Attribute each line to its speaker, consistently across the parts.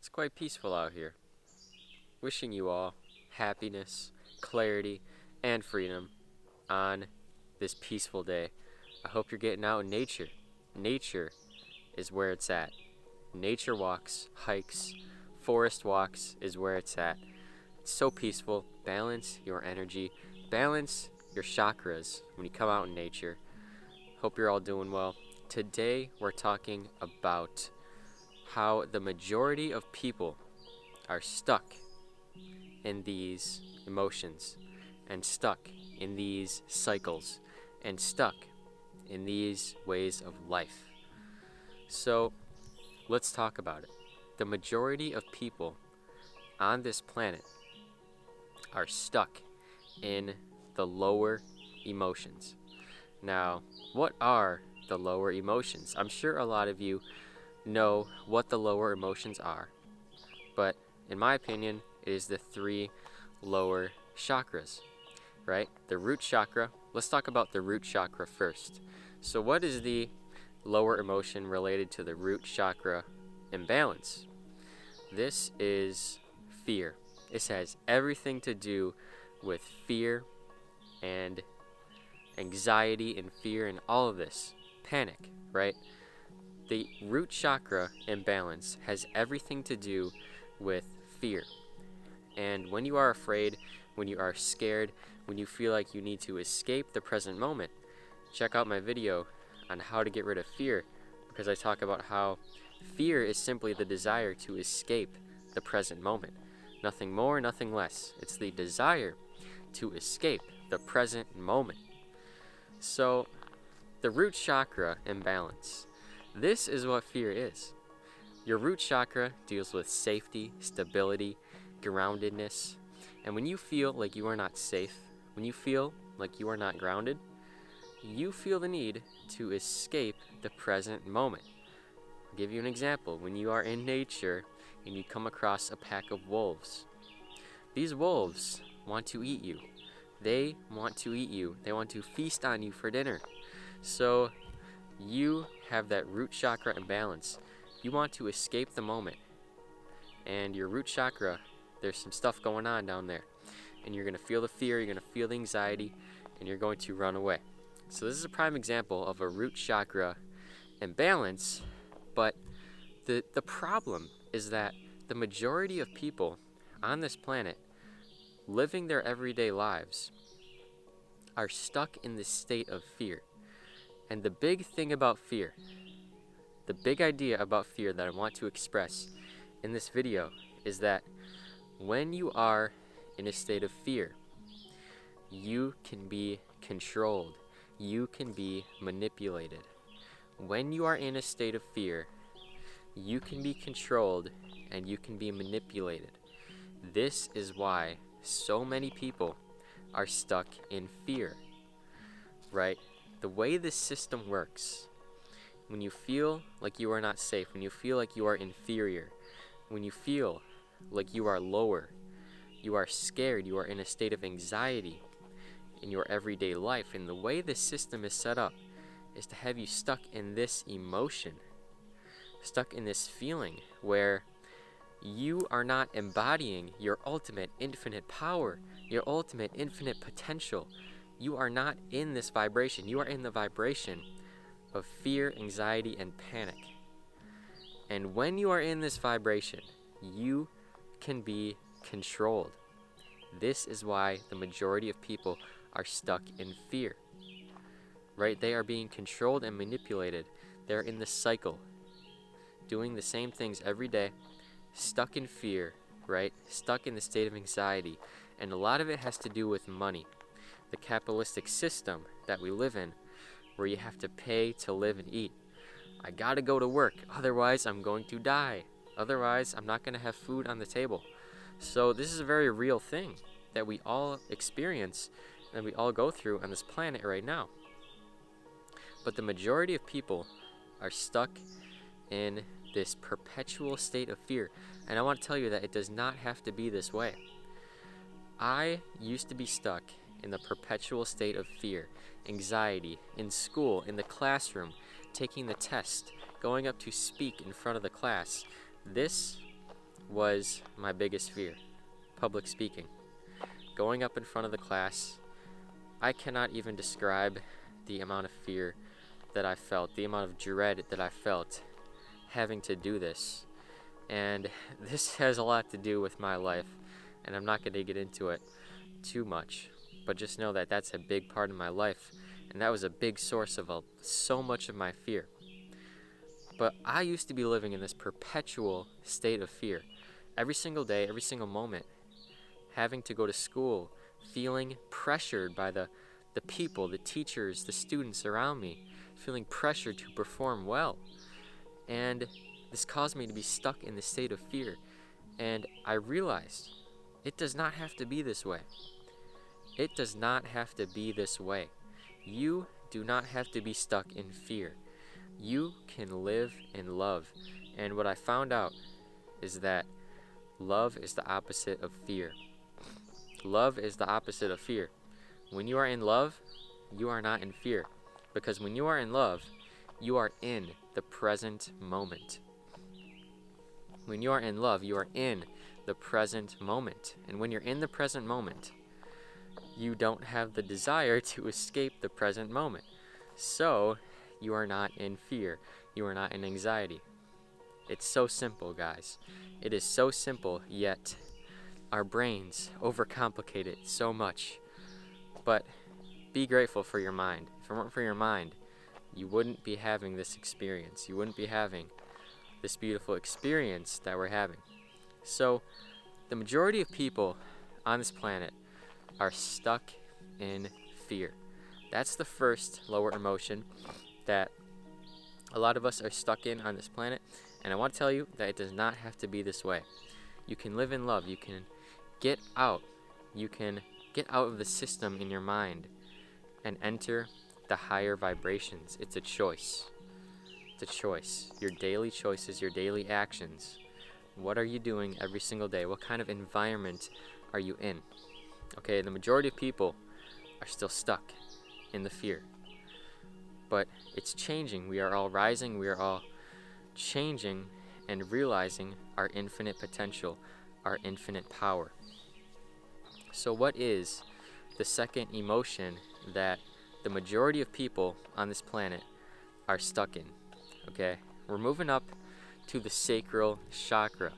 Speaker 1: It's quite peaceful out here. Wishing you all happiness, clarity, and freedom on this peaceful day. I hope you're getting out in nature. Nature is where it's at. Nature walks, hikes, forest walks is where it's at. It's so peaceful. Balance your energy. Balance your chakras when you come out in nature. Hope you're all doing well. Today we're talking about how the majority of people are stuck in these emotions and stuck in these cycles and stuck in these ways of life. So let's talk about it. The majority of people on this planet are stuck in the lower emotions. Now, what are the lower emotions? I'm sure a lot of you know what the lower emotions are, but in my opinion, it is the 3 lower chakras, right? The root chakra. Let's talk about the root chakra first. So what is the lower emotion related to the root chakra imbalance? This is fear. This has everything to do with fear and anxiety and fear and all of this. Panic, right? The root chakra imbalance has everything to do with fear. And when you are afraid, when you are scared, when you feel like you need to escape the present moment, check out my video on how to get rid of fear, because I talk about how fear is simply the desire to escape the present moment. Nothing more, nothing less. It's the desire to escape the present moment. So, the root chakra imbalance. This is what fear is. Your root chakra deals with safety, stability, groundedness. And when you feel like you are not safe, when you feel like you are not grounded, you feel the need to escape the present moment. I'll give you an example. When you are in nature and you come across a pack of wolves, these wolves want to eat you. They want to eat you. They want to feast on you for dinner. So you have that root chakra imbalance. You want to escape the moment. And your root chakra, there's some stuff going on down there. And you're going to feel the fear, you're going to feel the anxiety, and you're going to run away. So this is a prime example of a root chakra imbalance. But the problem is that the majority of people on this planet living their everyday lives are stuck in this state of fear. And the big thing about fear, the big idea about fear that I want to express in this video is that when you are in a state of fear, you can be controlled. You can be manipulated. When you are in a state of fear, you can be controlled and you can be manipulated. This is why so many people are stuck in fear, right? The way this system works, when you feel like you are not safe, when you feel like you are inferior, when you feel like you are lower, you are scared, you are in a state of anxiety in your everyday life, and the way this system is set up is to have you stuck in this emotion, stuck in this feeling where you are not embodying your ultimate infinite power, your ultimate infinite potential. You are not in this vibration. You are in the vibration of fear, anxiety, and panic. And when you are in this vibration, you can be controlled. This is why the majority of people are stuck in fear, right? They are being controlled and manipulated. They're in the cycle, doing the same things every day, stuck in fear, right? Stuck in the state of anxiety. And a lot of it has to do with money. The capitalistic system that we live in, where you have to pay to live and eat. I gotta go to work, otherwise I'm going to die. Otherwise, I'm not gonna have food on the table. So this is a very real thing that we all experience and we all go through on this planet right now. But the majority of people are stuck in this perpetual state of fear. And I want to tell you that it does not have to be this way. I used to be stuck in the perpetual state of fear, anxiety, in school, in the classroom, taking the test, going up to speak in front of the class. This was my biggest fear: public speaking. Going up in front of the class, I cannot even describe the amount of fear that I felt, the amount of dread that I felt having to do this. And this has a lot to do with my life, and I'm not going to get into it too much, but just know that that's a big part of my life, and that was a big source of so much of my fear. But I used to be living in this perpetual state of fear. Every single day, every single moment, having to go to school, feeling pressured by the people, the teachers, the students around me, feeling pressured to perform well. And this caused me to be stuck in this state of fear. And I realized it does not have to be this way. It does not have to be this way. You do not have to be stuck in fear. You can live in love. And what I found out is that love is the opposite of fear. Love is the opposite of fear. When you are in love, you are not in fear. Because when you are in love, you are in the present moment. When you are in love, you are in the present moment. And when you're in the present moment, you don't have the desire to escape the present moment. So, you are not in fear. You are not in anxiety. It's so simple, guys. It is so simple, yet our brains overcomplicate it so much. But be grateful for your mind. If it weren't for your mind, you wouldn't be having this experience. You wouldn't be having this beautiful experience that we're having. So, the majority of people on this planet are stuck in fear. That's the first lower emotion that a lot of us are stuck in on this planet. And I want to tell you that it does not have to be this way. You can live in love. You can get out. You can get out of the system in your mind and enter the higher vibrations. It's a choice. It's a choice. Your daily choices, your daily actions. What are you doing every single day? What kind of environment are you in? Okay, the majority of people are still stuck in the fear. But it's changing. We are all rising. We are all changing and realizing our infinite potential, our infinite power. So what is the second emotion that the majority of people on this planet are stuck in? Okay, we're moving up to the sacral chakra.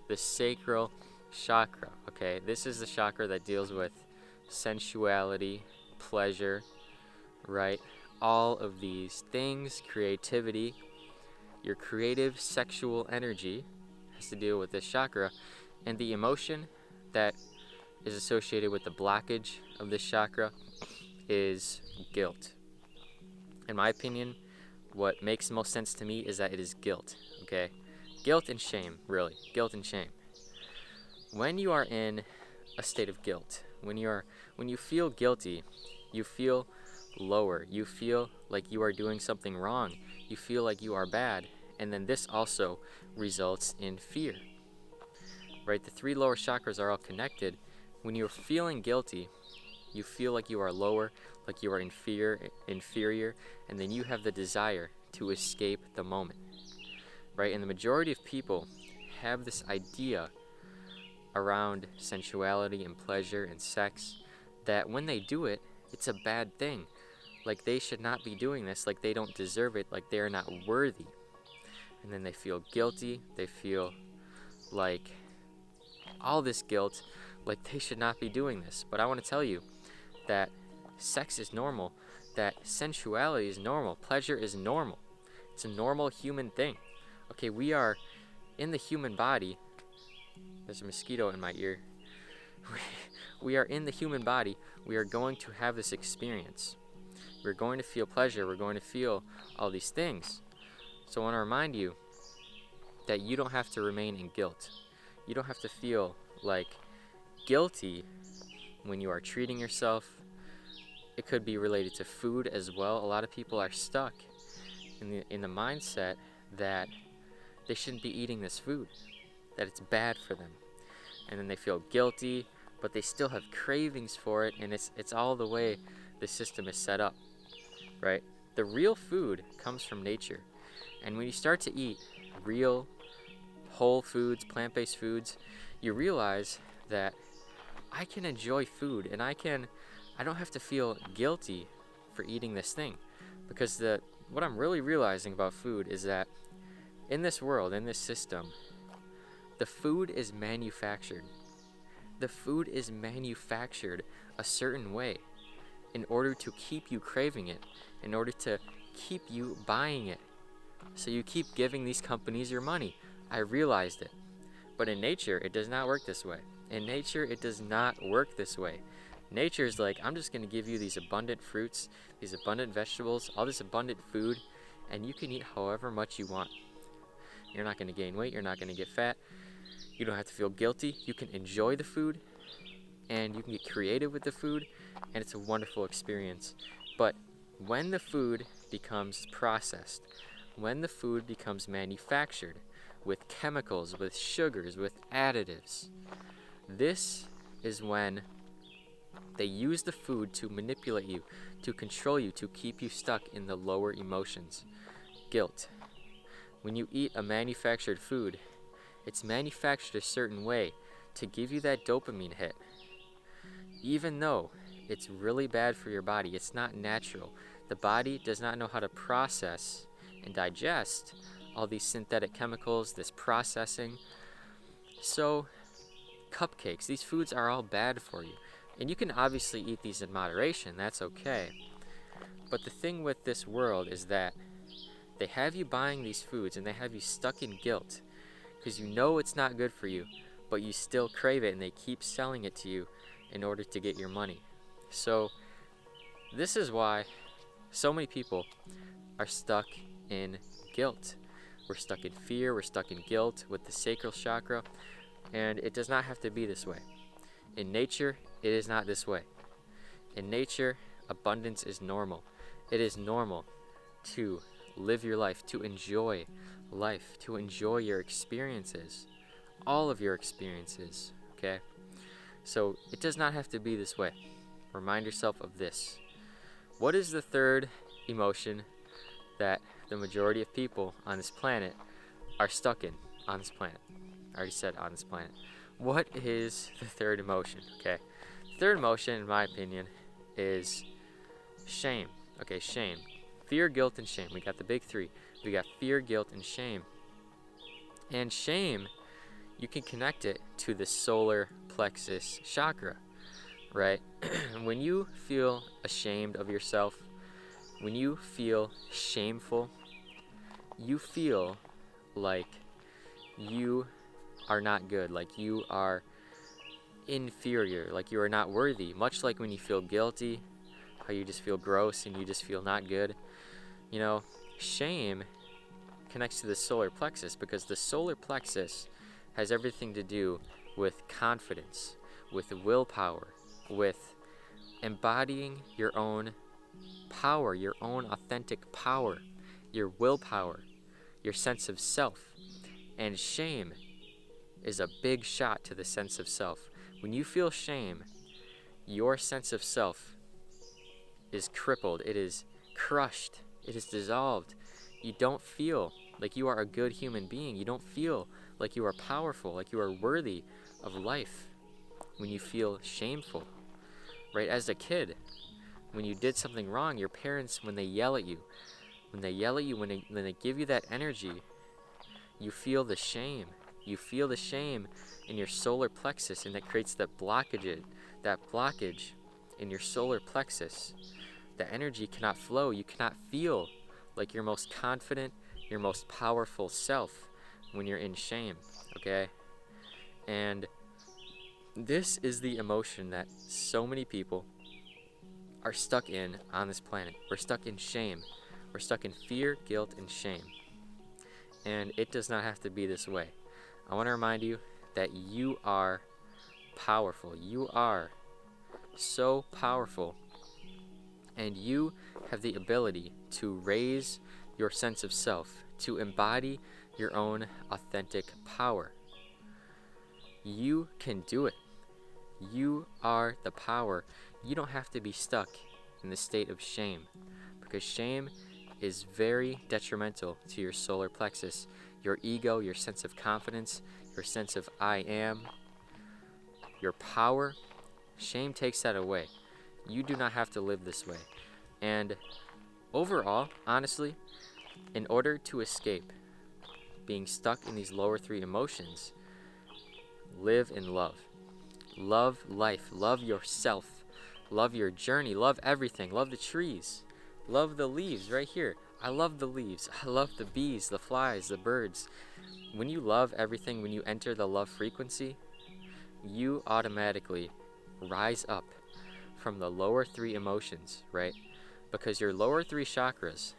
Speaker 1: The sacral chakra, okay? This is the chakra that deals with sensuality, pleasure, right? All of these things, creativity, your creative sexual energy has to deal with this chakra, and the emotion that is associated with the blockage of this chakra is guilt. In my opinion, what makes the most sense to me is that it is guilt, okay? Guilt and shame, really. Guilt and shame. When you are in a state of guilt, when you feel guilty, you feel lower. You feel like you are doing something wrong. You feel like you are bad. And then this also results in fear. Right? The three lower chakras are all connected. When you're feeling guilty, you feel like you are lower, like you are inferior, and then you have the desire to escape the moment. Right? And the majority of people have this idea around sensuality and pleasure and sex that when they do it, it's a bad thing. Like they should not be doing this, like they don't deserve it, like they are not worthy. And then they feel guilty, they feel like all this guilt, like they should not be doing this. But I want to tell you that sex is normal, that sensuality is normal, pleasure is normal. It's a normal human thing. Okay, we are in the human body. There's a mosquito in my ear. We are in the human body. We are going to have this experience. We're going to feel pleasure. We're going to feel all these things. So I want to remind you that you don't have to remain in guilt. You don't have to feel like guilty when you are treating yourself. It could be related to food as well. A lot of people are stuck in the mindset that they shouldn't be eating this food, that it's bad for them. And then they feel guilty, but they still have cravings for it, and it's all the way the system is set up, right? The real food comes from nature. And when you start to eat real, whole foods, plant-based foods, you realize that I can enjoy food, and I don't have to feel guilty for eating this thing, because what I'm really realizing about food is that in this world, in this system, the food is manufactured. The food is manufactured a certain way in order to keep you craving it, in order to keep you buying it. So you keep giving these companies your money. I realized it. But in nature, it does not work this way. In nature, it does not work this way. Nature is like, I'm just going to give you these abundant fruits, these abundant vegetables, all this abundant food, and you can eat however much you want. You're not going to gain weight. You're not going to get fat. You don't have to feel guilty. You can enjoy the food, and you can get creative with the food, and it's a wonderful experience. But when the food becomes processed, when the food becomes manufactured with chemicals, with sugars, with additives, this is when they use the food to manipulate you, to control you, to keep you stuck in the lower emotions. Guilt. When you eat a manufactured food, it's manufactured a certain way to give you that dopamine hit. Even though it's really bad for your body, it's not natural. The body does not know how to process and digest all these synthetic chemicals, this processing. So, cupcakes, these foods are all bad for you. And you can obviously eat these in moderation, that's okay. But the thing with this world is that they have you buying these foods and they have you stuck in guilt because you know it's not good for you, but you still crave it, and they keep selling it to you in order to get your money. So this is why so many people are stuck in guilt. We're stuck in fear, we're stuck in guilt with the sacral chakra, and it does not have to be this way. In nature, it is not this way. In nature, abundance is normal. It is normal to live your life, to enjoy life, to enjoy your experiences, all of your experiences, okay? So it does not have to be this way. Remind yourself of this. What is the third emotion that the majority of people on this planet are stuck in on this planet? I already said on this planet. What is the third emotion? Okay. The third emotion, in my opinion, is shame. Okay, shame. Fear, guilt, and shame. We got the big three. We got fear, guilt, and shame. And shame, you can connect it to the solar plexus chakra, right? When you feel ashamed of yourself, when you feel shameful, you feel like you are not good, like you are inferior, like you are not worthy. Much like when you feel guilty, how you just feel gross and you just feel not good. You know, shame connects to the solar plexus because the solar plexus has everything to do with confidence, with willpower, with embodying your own power, your own authentic power, your willpower, your sense of self. And shame is a big shot to the sense of self. When you feel shame, your sense of self is crippled, it is crushed, it is dissolved. You don't feel like you are a good human being. You don't feel like you are powerful, like you are worthy of life when you feel shameful, right? As a kid, when you did something wrong, your parents, when they yell at you, when they give you that energy, you feel the shame. You feel the shame in your solar plexus, and that creates that blockage in your solar plexus. The energy cannot flow. You cannot feel like your most confident, your most powerful self when you're in shame, okay? And this is the emotion that so many people are stuck in on this planet. We're stuck in shame. We're stuck in fear, guilt, and shame. And it does not have to be this way. I want to remind you that you are powerful. You are so powerful. And you have the ability to raise your sense of self, to embody your own authentic power. You can do it. You are the power. You don't have to be stuck in the state of shame, because shame is very detrimental to your solar plexus. your ego, your sense of confidence, your sense of I am, your power. Shame takes that away. You do not have to live this way. And overall, honestly, in order to escape being stuck in these lower three emotions, live in love. Love life. Love yourself. Love your journey. Love everything. Love the trees. Love the leaves right here. I love the leaves. I love the bees, the flies, the birds. When you love everything, when you enter the love frequency, you automatically rise up from the lower three emotions, right? Because your lower three chakras,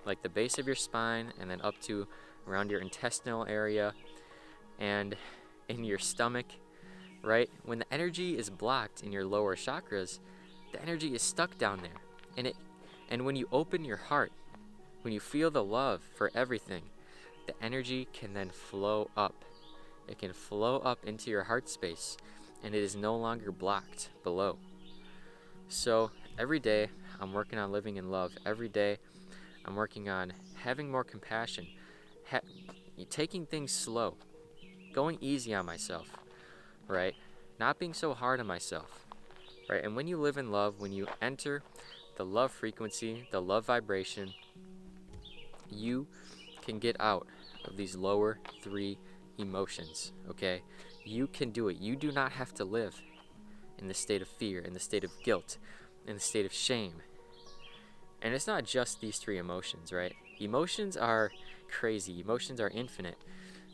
Speaker 1: like the base of your spine and then up to around your intestinal area and in your stomach, right? When the energy is blocked in your lower chakras, the energy is stuck down there. And when you open your heart, when you feel the love for everything, the energy can then flow up. It can flow up into your heart space, and it is no longer blocked below. So every day I'm working on living in love. Every day I'm working on having more compassion, taking things slow, going easy on myself, right? Not being so hard on myself, right? And when you live in love, when you enter the love frequency, the love vibration, you can get out of these lower three emotions, okay? You can do it. You do not have to live in the state of fear, in the state of guilt, in the state of shame. And it's not just these three emotions, right? Emotions are crazy. Emotions are infinite.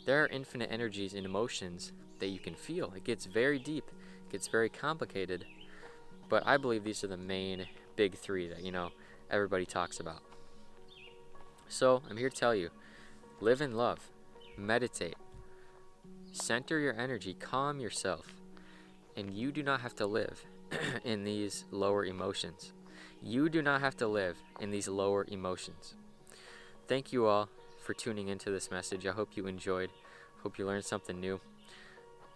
Speaker 1: There are infinite energies in emotions that you can feel. It gets very deep. It gets very complicated. But I believe these are the main big three that, everybody talks about. So I'm here to tell you, live in love, meditate, center your energy, calm yourself, and you do not have to live in these lower emotions. You do not have to live in these lower emotions. Thank you all for tuning into this message. I hope you enjoyed. Hope you learned something new.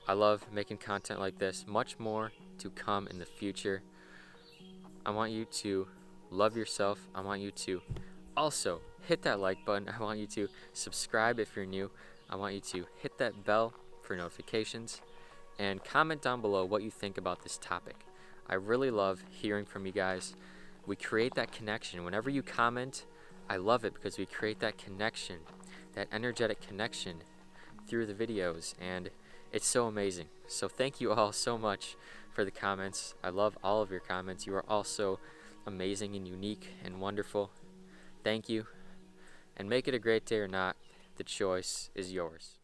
Speaker 1: I love making content like this. Much more to come in the future. I want you to love yourself. I want you to also hit that like button. I want you to subscribe if you're new. I want you to hit that bell for notifications and comment down below what you think about this topic. I really love hearing from you guys. We create that connection. Whenever you comment, I love it because we create that connection, that energetic connection through the videos, and it's so amazing. So thank you all so much for the comments. I love all of your comments. You are all so amazing and unique and wonderful. Thank you, and make it a great day or not. The choice is yours.